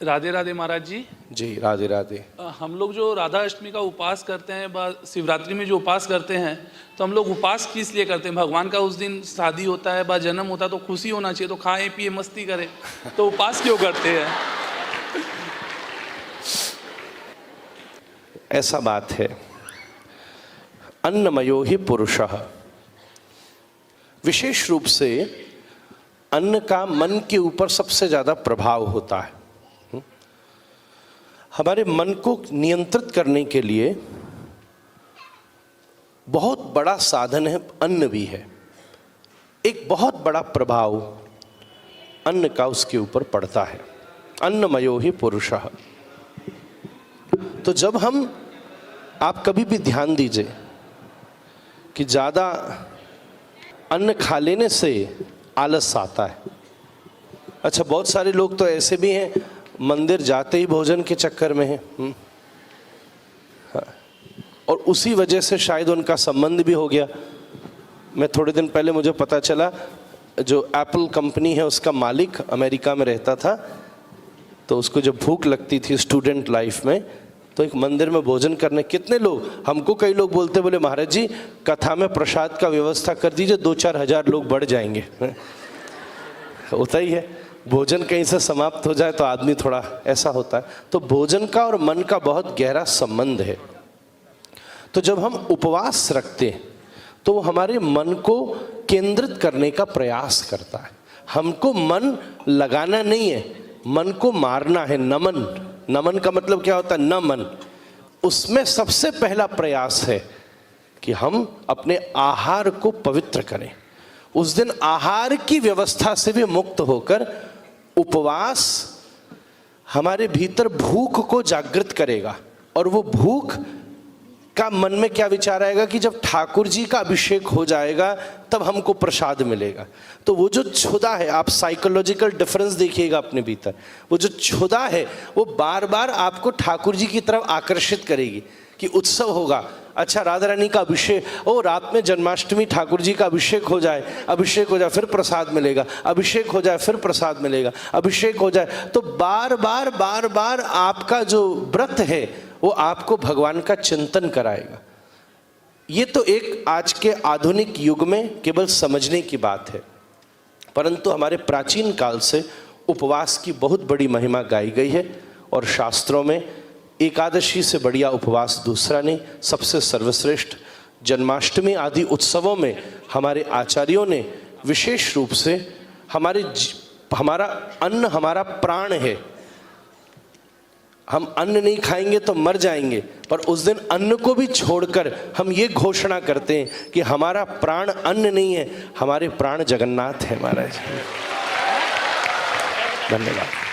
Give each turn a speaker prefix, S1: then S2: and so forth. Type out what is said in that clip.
S1: राधे राधे महाराज जी।
S2: जी राधे राधे।
S1: हम लोग जो राधा अष्टमी का उपवास करते हैं व शिवरात्रि में जो उपवास करते हैं, तो हम लोग उपवास किस लिए करते हैं? भगवान का उस दिन शादी होता है, बा जन्म होता है, तो खुशी होना चाहिए, तो खाएं पिए मस्ती करें, तो उपवास क्यों करते हैं?
S2: ऐसा बात है, अन्नमयो ही पुरुषः। विशेष रूप से अन्न का मन के ऊपर सबसे ज्यादा प्रभाव होता है। हमारे मन को नियंत्रित करने के लिए बहुत बड़ा साधन है, अन्न भी है। एक बहुत बड़ा प्रभाव अन्न का उसके ऊपर पड़ता है। अन्नमयो ही पुरुषः। तो जब आप कभी भी ध्यान दीजिए कि ज़्यादा अन्न खा लेने से आलस आता है। अच्छा, बहुत सारे लोग तो ऐसे भी हैं, मंदिर जाते ही भोजन के चक्कर में हैं, और उसी वजह से शायद उनका संबंध भी हो गया। मैं थोड़े दिन पहले मुझे पता चला, जो एप्पल कंपनी है उसका मालिक अमेरिका में रहता था, तो उसको जब भूख लगती थी स्टूडेंट लाइफ में, तो एक मंदिर में भोजन करने, कितने लोग, हमको कई लोग बोलते, बोले महाराज जी कथा में प्रसाद का व्यवस्था कर दीजिए, 2-4 हज़ार लोग बढ़ जाएंगे। होता ही है, भोजन कहीं से समाप्त हो जाए तो आदमी थोड़ा ऐसा होता है। तो भोजन का और मन का बहुत गहरा संबंध है। तो जब हम उपवास रखते हैं तो वो हमारे मन को केंद्रित करने का प्रयास करता है। हमको मन लगाना नहीं है, मन को मारना है। नमन, नमन का मतलब क्या होता है? नमन। उसमें सबसे पहला प्रयास है कि हम अपने आहार को पवित्र करें। उस दिन आहार की व्यवस्था से भी मुक्त होकर उपवास हमारे भीतर भूख को जागृत करेगा। और वो भूख का मन में क्या विचार आएगा कि जब ठाकुर जी का अभिषेक हो जाएगा तब हमको प्रसाद मिलेगा। तो वो जो क्षुधा है, आप साइकोलॉजिकल डिफरेंस देखिएगा अपने भीतर, वो जो क्षुधा है वो बार बार आपको ठाकुर जी की तरफ आकर्षित करेगी कि उत्सव होगा। अच्छा, राधा रानी का अभिषेक, ओ रात में जन्माष्टमी ठाकुर जी का अभिषेक हो जाए, अभिषेक हो जाए फिर प्रसाद मिलेगा, अभिषेक हो जाए फिर प्रसाद मिलेगा, अभिषेक हो जाए। तो बार बार आपका जो व्रत है वो आपको भगवान का चिंतन कराएगा। ये तो एक आज के आधुनिक युग में केवल समझने की बात है, परंतु हमारे प्राचीन काल से उपवास की बहुत बड़ी महिमा गाई गई है। और शास्त्रों में एकादशी से बढ़िया उपवास दूसरा नहीं, सबसे सर्वश्रेष्ठ। जन्माष्टमी आदि उत्सवों में हमारे आचार्यों ने विशेष रूप से हमारा अन्न हमारा प्राण है। हम अन्न नहीं खाएंगे तो मर जाएंगे, पर उस दिन अन्न को भी छोड़कर हम ये घोषणा करते हैं कि हमारा प्राण अन्न नहीं है, हमारे प्राण जगन्नाथ है महाराज। धन्यवाद।